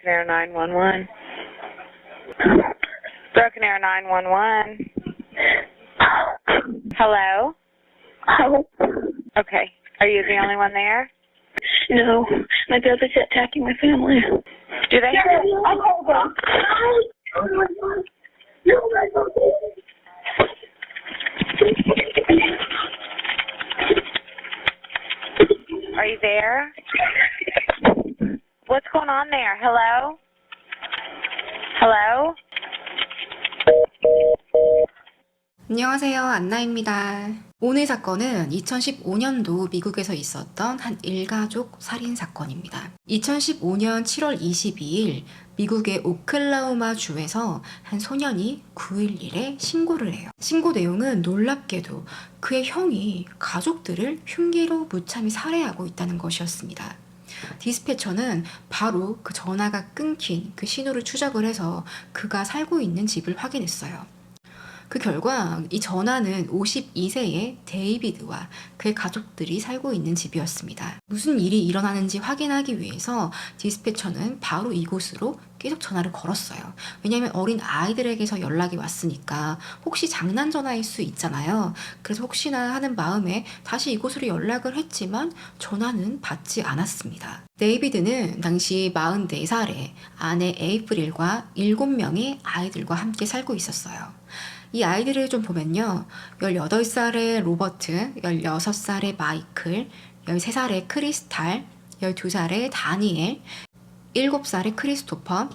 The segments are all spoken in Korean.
Broken Arrow 911. Broken Arrow 911. Hello? Oh, Okay. Are you the only one there? no. My brother's attacking my family. Do they? Are you there? What's going on there? Hello? Hello? 안녕하세요. 안나입니다. 오늘 사건은 2015년도 미국에서 있었던 한 일가족 살인 사건입니다. 2015년 7월 22일 미국의 오클라호마 주에서 한 소년이 911에 신고를 해요. 신고 내용은 놀랍게도 그의 형이 가족들을 흉기로 무참히 살해하고 있다는 것이었습니다. 디스패처는 바로 그 전화가 끊긴 그 신호를 추적을 해서 그가 살고 있는 집을 확인했어요. 그 결과 이 전화는 52세의 데이비드와 그의 가족들이 살고 있는 집이었습니다. 무슨 일이 일어나는지 확인하기 위해서 디스패처는 바로 이곳으로 계속 전화를 걸었어요. 왜냐하면 어린 아이들에게서 연락이 왔으니까 혹시 장난 전화일 수 있잖아요. 그래서 혹시나 하는 마음에 다시 이곳으로 연락을 했지만 전화는 받지 않았습니다. 데이비드는 당시 44살에 아내 에이프릴과 7명의 아이들과 함께 살고 있었어요. 이 아이들을 좀 보면요. 18살의 로버트, 16살의 마이클, 13살의 크리스탈, 12살의 다니엘, 7살의 크리스토퍼,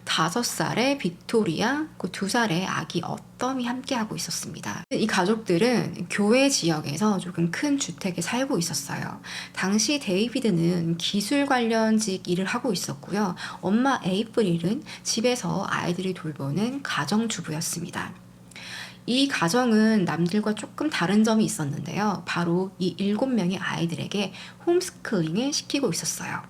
5살의 빅토리아, 그 2살의 아기 어텀이 함께하고 있었습니다. 이 가족들은 교회 지역에서 조금 큰 주택에 살고 있었어요. 당시 데이비드는 기술 관련직 일을 하고 있었고요. 엄마 에이프릴은 집에서 아이들을 돌보는 가정주부였습니다. 이 가정은 남들과 조금 다른 점이 있었는데요. 바로 이 7명의 아이들에게 홈스쿨링을 시키고 있었어요.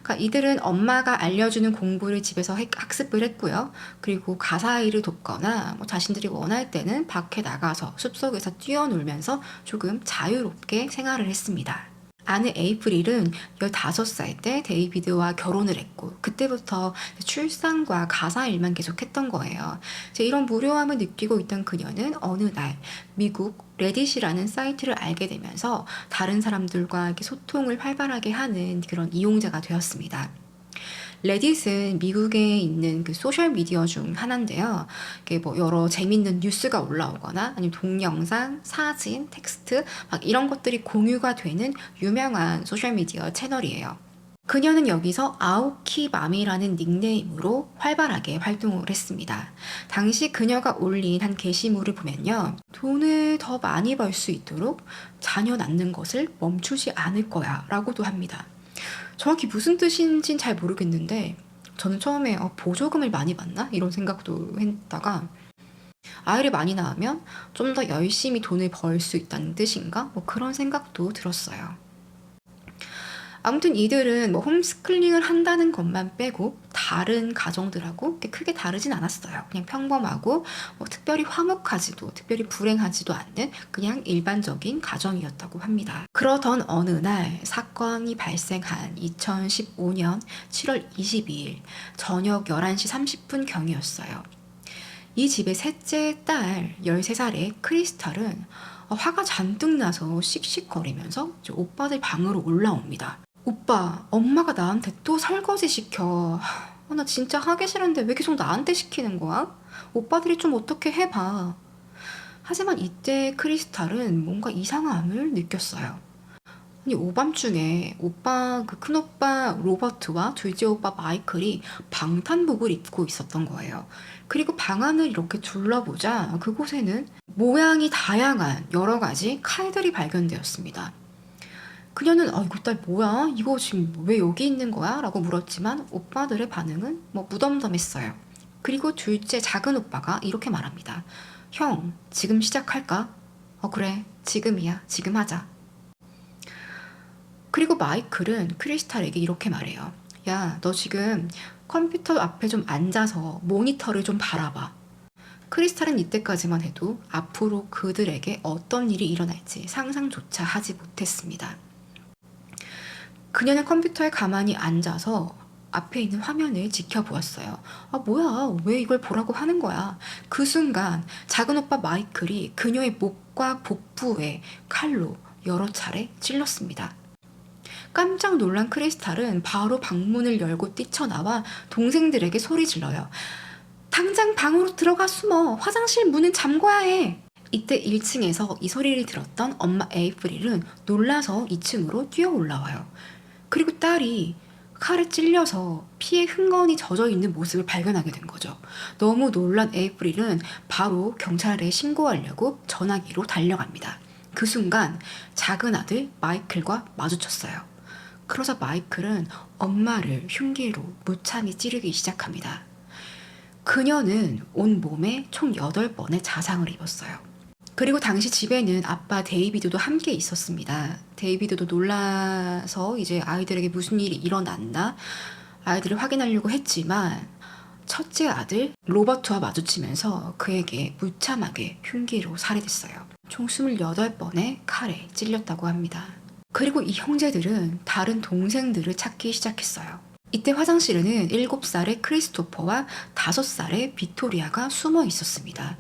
그러니까 이들은 엄마가 알려주는 공부를 집에서 학습을 했고요. 그리고 가사일을 돕거나 자신들이 원할 때는 밖에 나가서 숲속에서 뛰어놀면서 조금 자유롭게 생활을 했습니다. 아내 에이프릴은 15살 때 데이비드와 결혼을 했고 그때부터 출산과 가사일만 계속했던 거예요. 이런 무료함을 느끼고 있던 그녀는 어느 날 미국 레딧이라는 사이트를 알게 되면서 다른 사람들과 이렇게 소통을 활발하게 하는 그런 이용자가 되었습니다. 레딧은 미국에 있는 그 소셜미디어 중 하나인데요. 이게 여러 재밌는 뉴스가 올라오거나 아니면 동영상, 사진, 텍스트 막 이런 것들이 공유가 되는 유명한 소셜미디어 채널이에요. 그녀는 여기서 아오키맘이라는 닉네임으로 활발하게 활동을 했습니다. 당시 그녀가 올린 한 게시물을 보면요. 돈을 더 많이 벌 수 있도록 자녀 낳는 것을 멈추지 않을 거야 라고도 합니다. 정확히 무슨 뜻인지는 잘 모르겠는데 저는 처음에 보조금을 많이 받나? 이런 생각도 했다가 아이를 많이 낳으면 좀 더 열심히 돈을 벌 수 있다는 뜻인가? 그런 생각도 들었어요. 아무튼 이들은 홈스쿨링을 한다는 것만 빼고 다른 가정들하고 크게 다르진 않았어요. 그냥 평범하고 특별히 화목하지도 특별히 불행하지도 않는 그냥 일반적인 가정이었다고 합니다. 그러던 어느 날 사건이 발생한 2015년 7월 22일 저녁 11시 30분 경이었어요. 이 집의 셋째 딸 13살의 크리스탈은 화가 잔뜩 나서 씩씩거리면서 오빠들 방으로 올라옵니다. 오빠, 엄마가 나한테 또 설거지 시켜. 나 진짜 하기 싫은데 왜 계속 나한테 시키는 거야? 오빠들이 좀 어떻게 해봐. 하지만 이때 크리스탈은 뭔가 이상함을 느꼈어요. 아니, 오밤중에 그 큰오빠 로버트와 둘째 오빠 마이클이 방탄복을 입고 있었던 거예요. 그리고 방 안을 이렇게 둘러보자 그곳에는 모양이 다양한 여러 가지 칼들이 발견되었습니다. 그녀는 이거 딸 뭐야? 이거 지금 왜 여기 있는 거야? 라고 물었지만 오빠들의 반응은 무덤덤했어요. 그리고 둘째 작은 오빠가 이렇게 말합니다. 형, 지금 시작할까? 그래, 지금이야. 지금 하자. 그리고 마이클은 크리스탈에게 이렇게 말해요. 야, 너 지금 컴퓨터 앞에 좀 앉아서 모니터를 좀 바라봐. 크리스탈은 이때까지만 해도 앞으로 그들에게 어떤 일이 일어날지 상상조차 하지 못했습니다. 그녀는 컴퓨터에 가만히 앉아서 앞에 있는 화면을 지켜보았어요. 아, 뭐야? 왜 이걸 보라고 하는 거야? 그 순간 작은 오빠 마이클이 그녀의 목과 복부에 칼로 여러 차례 찔렀습니다. 깜짝 놀란 크리스탈은 바로 방문을 열고 뛰쳐나와 동생들에게 소리 질러요. 당장 방으로 들어가 숨어. 화장실 문은 잠궈야 해. 이때 1층에서 이 소리를 들었던 엄마 에이프릴은 놀라서 2층으로 뛰어 올라와요. 그리고 딸이 칼에 찔려서 피에 흥건히 젖어 있는 모습을 발견하게 된 거죠. 너무 놀란 에이프릴은 바로 경찰에 신고하려고 전화기로 달려갑니다. 그 순간 작은 아들 마이클과 마주쳤어요. 그러자 마이클은 엄마를 흉기로 무참히 찌르기 시작합니다. 그녀는 온 몸에 총 8번의 자상을 입었어요. 그리고 당시 집에는 아빠 데이비드도 함께 있었습니다. 데이비드도 놀라서 이제 아이들에게 무슨 일이 일어났나 아이들을 확인하려고 했지만 첫째 아들 로버트와 마주치면서 그에게 무참하게 흉기로 살해됐어요. 총 28번의 칼에 찔렸다고 합니다. 그리고 이 형제들은 다른 동생들을 찾기 시작했어요. 이때 화장실에는 7살의 크리스토퍼와 5살의 빅토리아가 숨어 있었습니다.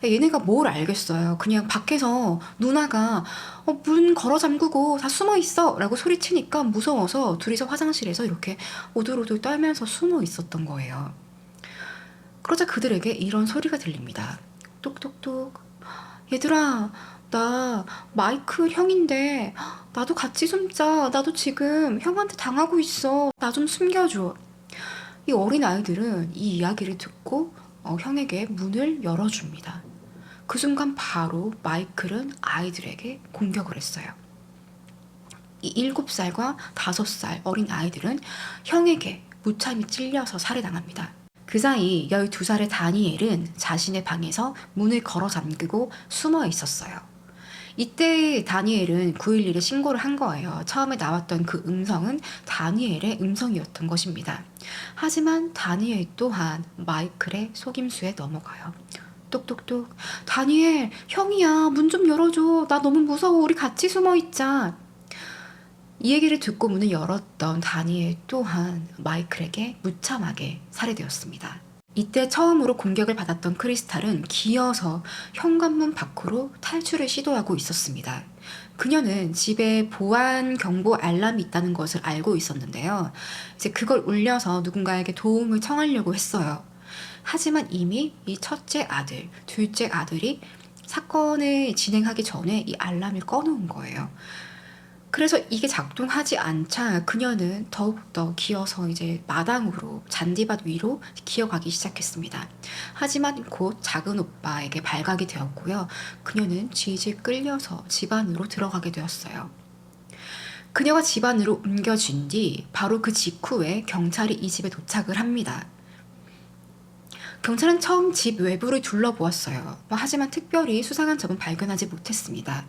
얘네가 뭘 알겠어요. 그냥 밖에서 누나가 문 걸어 잠그고 다 숨어 있어 라고 소리치니까 무서워서 둘이서 화장실에서 이렇게 오들오들 떨면서 숨어 있었던 거예요. 그러자 그들에게 이런 소리가 들립니다. 똑똑똑. 얘들아, 나 마이클 형인데 나도 같이 숨자. 나도 지금 형한테 당하고 있어. 나 좀 숨겨줘. 이 어린 아이들은 이 이야기를 듣고 형에게 문을 열어줍니다. 그 순간 바로 마이클은 아이들에게 공격을 했어요. 이 7살과 5살 어린 아이들은 형에게 무참히 찔려서 살해당합니다. 그 사이 12살의 다니엘은 자신의 방에서 문을 걸어 잠그고 숨어 있었어요. 이때 다니엘은 911에 신고를 한 거예요. 처음에 나왔던 그 음성은 다니엘의 음성이었던 것입니다. 하지만 다니엘 또한 마이클의 속임수에 넘어가요. 똑똑똑. 다니엘, 형이야. 문 좀 열어줘. 나 너무 무서워. 우리 같이 숨어 있자. 이 얘기를 듣고 문을 열었던 다니엘 또한 마이클에게 무참하게 살해되었습니다. 이때 처음으로 공격을 받았던 크리스탈은 기어서 현관문 밖으로 탈출을 시도하고 있었습니다. 그녀는 집에 보안 경보 알람이 있다는 것을 알고 있었는데요. 이제 그걸 울려서 누군가에게 도움을 청하려고 했어요. 하지만 이미 이 첫째 아들, 둘째 아들이 사건을 진행하기 전에 이 알람을 꺼놓은 거예요. 그래서 이게 작동하지 않자 그녀는 더욱더 기어서 이제 마당으로 잔디밭 위로 기어가기 시작했습니다. 하지만 곧 작은 오빠에게 발각이 되었고요. 그녀는 질질 끌려서 집 안으로 들어가게 되었어요. 그녀가 집 안으로 옮겨진 뒤 바로 그 직후에 경찰이 이 집에 도착을 합니다. 경찰은 처음 집 외부를 둘러보았어요. 하지만 특별히 수상한 점은 발견하지 못했습니다.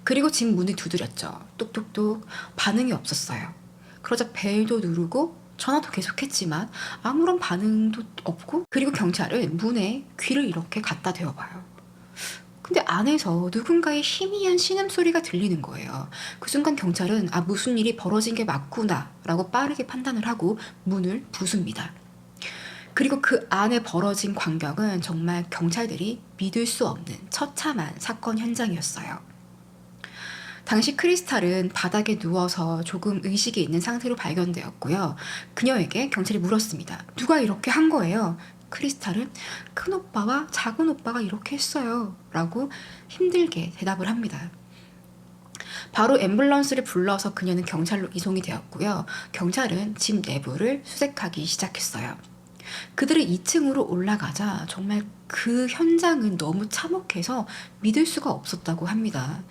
그리고 집 문을 두드렸죠. 똑똑똑. 반응이 없었어요. 그러자 벨도 누르고 전화도 계속했지만 아무런 반응도 없고, 그리고 경찰은 문에 귀를 이렇게 갖다 대어봐요. 근데 안에서 누군가의 희미한 신음소리가 들리는 거예요. 그 순간 경찰은 무슨 일이 벌어진 게 맞구나 라고 빠르게 판단을 하고 문을 부숩니다. 그리고 그 안에 벌어진 광경은 정말 경찰들이 믿을 수 없는 처참한 사건 현장이었어요. 당시 크리스탈은 바닥에 누워서 조금 의식이 있는 상태로 발견되었고요. 그녀에게 경찰이 물었습니다. 누가 이렇게 한 거예요? 크리스탈은 큰 오빠와 작은 오빠가 이렇게 했어요 라고 힘들게 대답을 합니다. 바로 앰뷸런스를 불러서 그녀는 경찰로 이송이 되었고요. 경찰은 집 내부를 수색하기 시작했어요. 그들이 2층으로 올라가자 정말 그 현장은 너무 참혹해서 믿을 수가 없었다고 합니다.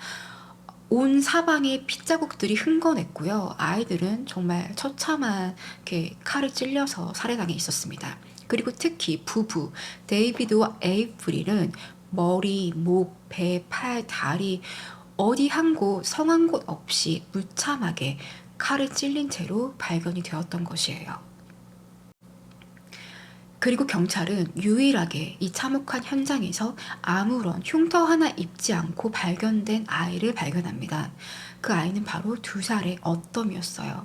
온 사방에 핏자국들이 흥건했고요. 아이들은 정말 처참하게 칼을 찔려서 살해당해 있었습니다. 그리고 특히 부부 데이비드와 에이프릴은 머리, 목, 배, 팔, 다리 어디 한 곳, 성한 곳 없이 무참하게 칼을 찔린 채로 발견이 되었던 것이에요. 그리고 경찰은 유일하게 이 참혹한 현장에서 아무런 흉터 하나 입지 않고 발견된 아이를 발견합니다. 그 아이는 바로 2살의 어떤 이었어요.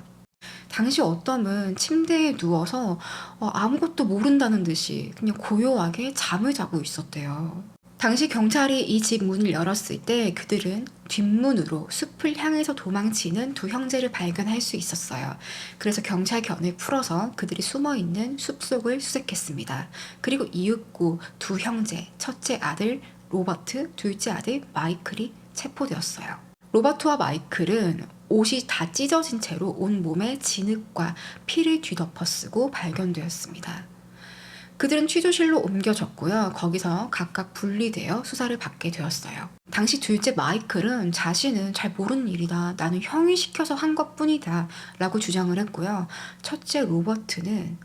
당시 어떤 침대에 누워서 아무것도 모른다는 듯이 그냥 고요하게 잠을 자고 있었대요. 당시 경찰이 이 집 문을 열었을 때 그들은 뒷문으로 숲을 향해서 도망치는 두 형제를 발견할 수 있었어요. 그래서 경찰 견을 풀어서 그들이 숨어있는 숲속을 수색했습니다. 그리고 이윽고 두 형제, 첫째 아들 로버트, 둘째 아들 마이클이 체포되었어요. 로버트와 마이클은 옷이 다 찢어진 채로 온몸에 진흙과 피를 뒤덮어 쓰고 발견되었습니다. 그들은 취조실로 옮겨졌고요. 거기서 각각 분리되어 수사를 받게 되었어요. 당시 둘째 마이클은 자신은 잘 모르는 일이다. 나는 형이 시켜서 한 것뿐이다. 라고 주장을 했고요. 첫째 로버트는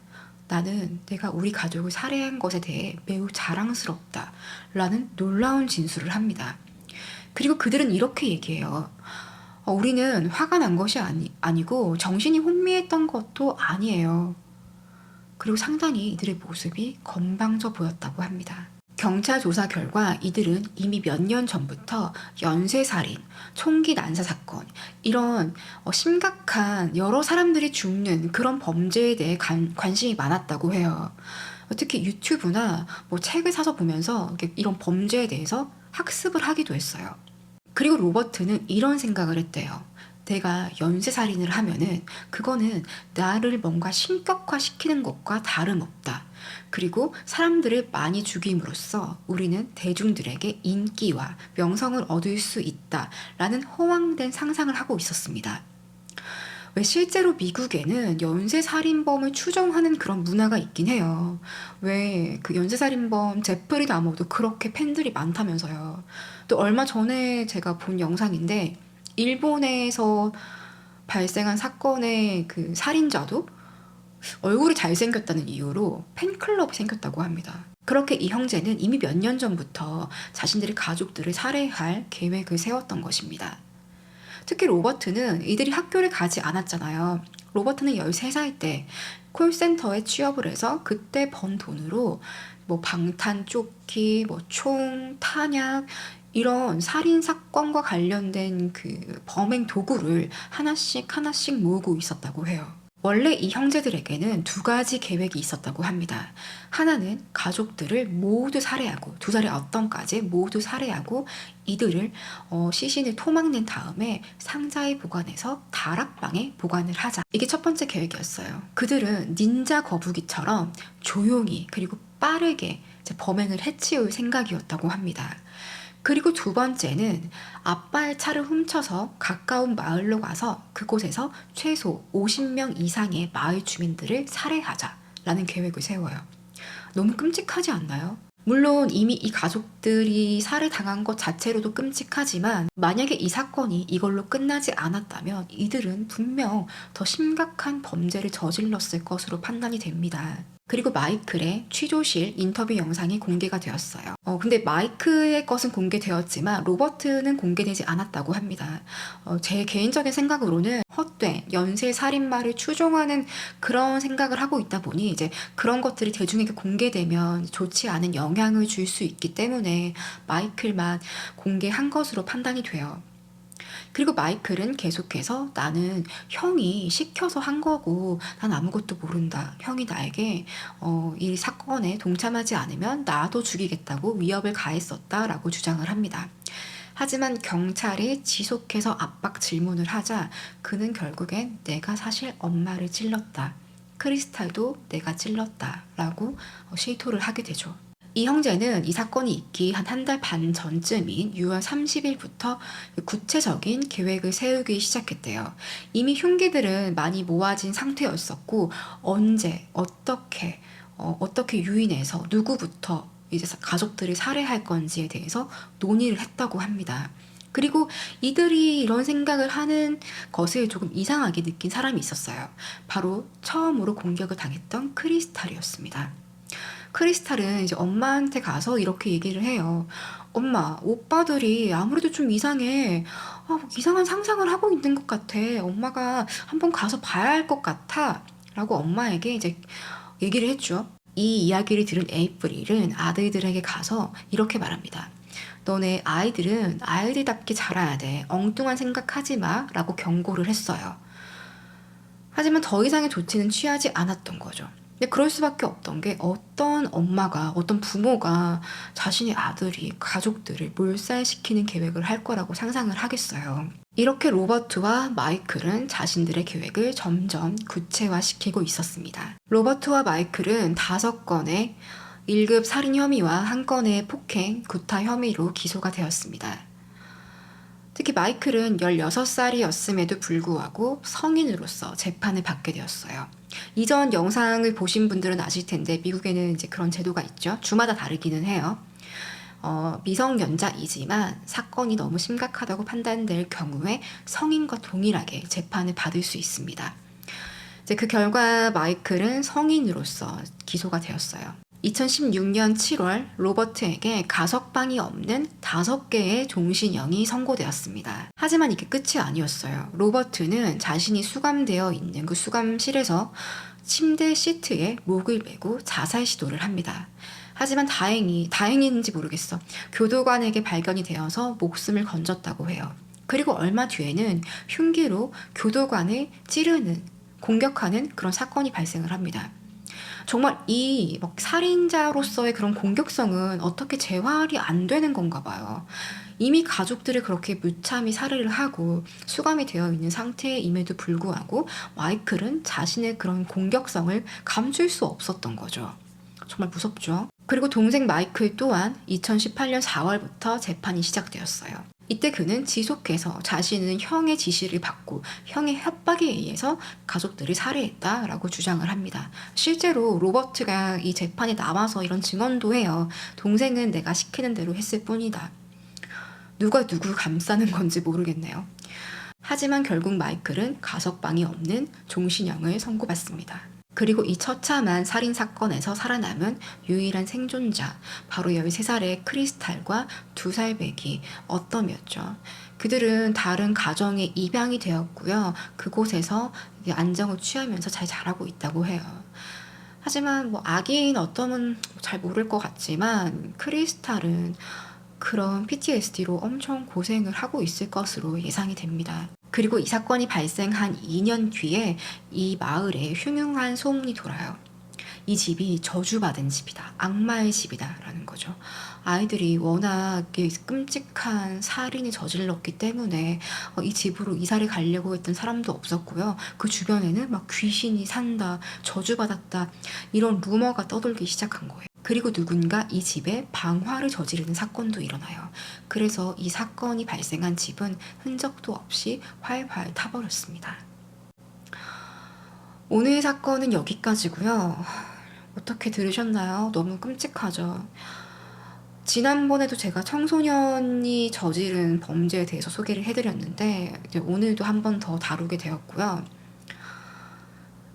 나는 내가 우리 가족을 살해한 것에 대해 매우 자랑스럽다. 라는 놀라운 진술을 합니다. 그리고 그들은 이렇게 얘기해요. 우리는 화가 난 것이 아니고 정신이 혼미했던 것도 아니에요. 그리고 상당히 이들의 모습이 건방져 보였다고 합니다. 경찰 조사 결과 이들은 이미 몇 년 전부터 연쇄살인, 총기 난사 사건, 이런 심각한 여러 사람들이 죽는 그런 범죄에 대해 관심이 많았다고 해요. 특히 유튜브나 책을 사서 보면서 이런 범죄에 대해서 학습을 하기도 했어요. 그리고 로버트는 이런 생각을 했대요. 내가 연쇄살인을 하면은 그거는 나를 뭔가 신격화시키는 것과 다름없다. 그리고 사람들을 많이 죽임으로써 우리는 대중들에게 인기와 명성을 얻을 수 있다라는 허황된 상상을 하고 있었습니다. 왜 실제로 미국에는 연쇄살인범을 추종하는 그런 문화가 있긴 해요. 왜 그 연쇄살인범 제프리 다머도 그렇게 팬들이 많다면서요. 또 얼마 전에 제가 본 영상인데 일본에서 발생한 사건의 그 살인자도 얼굴이 잘생겼다는 이유로 팬클럽이 생겼다고 합니다. 그렇게 이 형제는 이미 몇 년 전부터 자신들의 가족들을 살해할 계획을 세웠던 것입니다. 특히 로버트는 이들이 학교를 가지 않았잖아요. 로버트는 13살 때 콜센터에 취업을 해서 그때 번 돈으로 방탄조끼, 총, 탄약 이런 살인 사건과 관련된 그 범행 도구를 하나씩 모으고 있었다고 해요. 원래 이 형제들에게는 두 가지 계획이 있었다고 합니다. 하나는 가족들을 모두 살해하고, 두 살의 어떤까지 모두 살해하고 이들을 시신을 토막낸 다음에 상자에 보관해서 다락방에 보관을 하자. 이게 첫 번째 계획이었어요. 그들은 닌자 거북이처럼 조용히 그리고 빠르게 범행을 해치울 생각이었다고 합니다. 그리고 두 번째는 아빠의 차를 훔쳐서 가까운 마을로 가서 그곳에서 최소 50명 이상의 마을 주민들을 살해하자라는 계획을 세워요. 너무 끔찍하지 않나요? 물론 이미 이 가족들이 살해당한 것 자체로도 끔찍하지만 만약에 이 사건이 이걸로 끝나지 않았다면 이들은 분명 더 심각한 범죄를 저질렀을 것으로 판단이 됩니다. 그리고 마이클의 취조실 인터뷰 영상이 공개가 되었어요. 근데 마이클의 것은 공개되었지만 로버트는 공개되지 않았다고 합니다. 제 개인적인 생각으로는 헛된 연쇄살인마를 추종하는 그런 생각을 하고 있다 보니 이제 그런 것들이 대중에게 공개되면 좋지 않은 영향을 줄 수 있기 때문에 마이클만 공개한 것으로 판단이 돼요. 그리고 마이클은 계속해서 나는 형이 시켜서 한 거고 난 아무것도 모른다. 형이 나에게 이 사건에 동참하지 않으면 나도 죽이겠다고 위협을 가했었다라고 주장을 합니다. 하지만 경찰이 지속해서 압박 질문을 하자 그는 결국엔 내가 사실 엄마를 찔렀다. 크리스탈도 내가 찔렀다라고 실토를 하게 되죠. 이 형제는 이 사건이 있기 한 달 반 전쯤인 6월 30일부터 구체적인 계획을 세우기 시작했대요. 이미 흉기들은 많이 모아진 상태였었고 언제 어떻게 유인해서 누구부터 이제 가족들을 살해할 건지에 대해서 논의를 했다고 합니다. 그리고 이들이 이런 생각을 하는 것을 조금 이상하게 느낀 사람이 있었어요. 바로 처음으로 공격을 당했던 크리스탈이었습니다. 크리스탈은 이제 엄마한테 가서 이렇게 얘기를 해요. 엄마, 오빠들이 아무래도 좀 이상해. 이상한 상상을 하고 있는 것 같아. 엄마가 한번 가서 봐야 할 것 같아. 라고 엄마에게 이제 얘기를 했죠. 이 이야기를 들은 에이프릴은 아들들에게 가서 이렇게 말합니다. 너네 아이들은 아이들답게 자라야 돼. 엉뚱한 생각하지 마. 라고 경고를 했어요. 하지만 더 이상의 조치는 취하지 않았던 거죠. 근데 그럴 수밖에 없던 게 어떤 엄마가, 어떤 부모가 자신의 아들이 가족들을 몰살시키는 계획을 할 거라고 상상을 하겠어요. 이렇게 로버트와 마이클은 자신들의 계획을 점점 구체화시키고 있었습니다. 로버트와 마이클은 5건의 1급 살인 혐의와 1건의 폭행, 구타 혐의로 기소가 되었습니다. 특히 마이클은 16살이었음에도 불구하고 성인으로서 재판을 받게 되었어요. 이전 영상을 보신 분들은 아실 텐데 미국에는 이제 그런 제도가 있죠. 주마다 다르기는 해요. 미성년자이지만 사건이 너무 심각하다고 판단될 경우에 성인과 동일하게 재판을 받을 수 있습니다. 이제 그 결과 마이클은 성인으로서 기소가 되었어요. 2016년 7월 로버트에게 가석방이 없는 5개의 종신형이 선고되었습니다. 하지만 이게 끝이 아니었어요. 로버트는 자신이 수감되어 있는 그 수감실에서 침대 시트에 목을 메고 자살 시도를 합니다. 하지만 다행인지 모르겠어. 교도관에게 발견이 되어서 목숨을 건졌다고 해요. 그리고 얼마 뒤에는 흉기로 교도관을 공격하는 그런 사건이 발생을 합니다. 정말 이 살인자로서의 그런 공격성은 어떻게 재활이 안 되는 건가 봐요. 이미 가족들을 그렇게 무참히 살해를 하고 수감이 되어 있는 상태임에도 불구하고 마이클은 자신의 그런 공격성을 감출 수 없었던 거죠. 정말 무섭죠. 그리고 동생 마이클 또한 2018년 4월부터 재판이 시작되었어요. 이때 그는 지속해서 자신은 형의 지시를 받고 형의 협박에 의해서 가족들을 살해했다라고 주장을 합니다. 실제로 로버트가 이 재판에 나와서 이런 증언도 해요. 동생은 내가 시키는 대로 했을 뿐이다. 누가 누굴 감싸는 건지 모르겠네요. 하지만 결국 마이클은 가석방이 없는 종신형을 선고받습니다. 그리고 이 처참한 살인사건에서 살아남은 유일한 생존자, 바로 13살의 크리스탈과 2살 배기 어텀이었죠. 그들은 다른 가정에 입양이 되었고요. 그곳에서 안정을 취하면서 잘 자라고 있다고 해요. 하지만 아기인 어텀은 잘 모를 것 같지만 크리스탈은 그런 PTSD로 엄청 고생을 하고 있을 것으로 예상이 됩니다. 그리고 이 사건이 발생한 2년 뒤에 이 마을에 흉흉한 소문이 돌아요. 이 집이 저주받은 집이다. 악마의 집이다. 라는 거죠. 아이들이 워낙 끔찍한 살인이 저질렀기 때문에 이 집으로 이사를 가려고 했던 사람도 없었고요. 그 주변에는 귀신이 산다, 저주받았다 이런 루머가 떠돌기 시작한 거예요. 그리고 누군가 이 집에 방화를 저지르는 사건도 일어나요. 그래서 이 사건이 발생한 집은 흔적도 없이 활활 타버렸습니다. 오늘 사건은 여기까지고요. 어떻게 들으셨나요? 너무 끔찍하죠. 지난번에도 제가 청소년이 저지른 범죄에 대해서 소개를 해드렸는데 이제 오늘도 한 번 더 다루게 되었고요.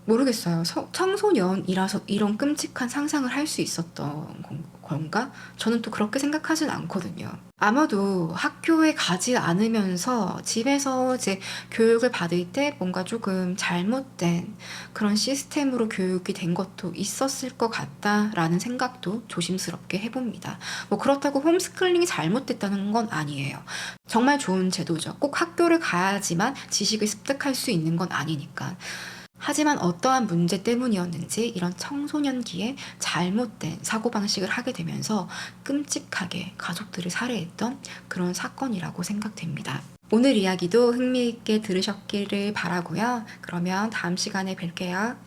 모르겠어요. 청소년이라서 이런 끔찍한 상상을 할 수 있었던 건가? 저는 또 그렇게 생각하진 않거든요. 아마도 학교에 가지 않으면서 집에서 이제 교육을 받을 때 뭔가 조금 잘못된 그런 시스템으로 교육이 된 것도 있었을 것 같다라는 생각도 조심스럽게 해봅니다. 그렇다고 홈스쿨링이 잘못됐다는 건 아니에요. 정말 좋은 제도죠. 꼭 학교를 가야지만 지식을 습득할 수 있는 건 아니니까. 하지만 어떠한 문제 때문이었는지 이런 청소년기에 잘못된 사고방식을 하게 되면서 끔찍하게 가족들을 살해했던 그런 사건이라고 생각됩니다. 오늘 이야기도 흥미있게 들으셨기를 바라고요. 그러면 다음 시간에 뵐게요.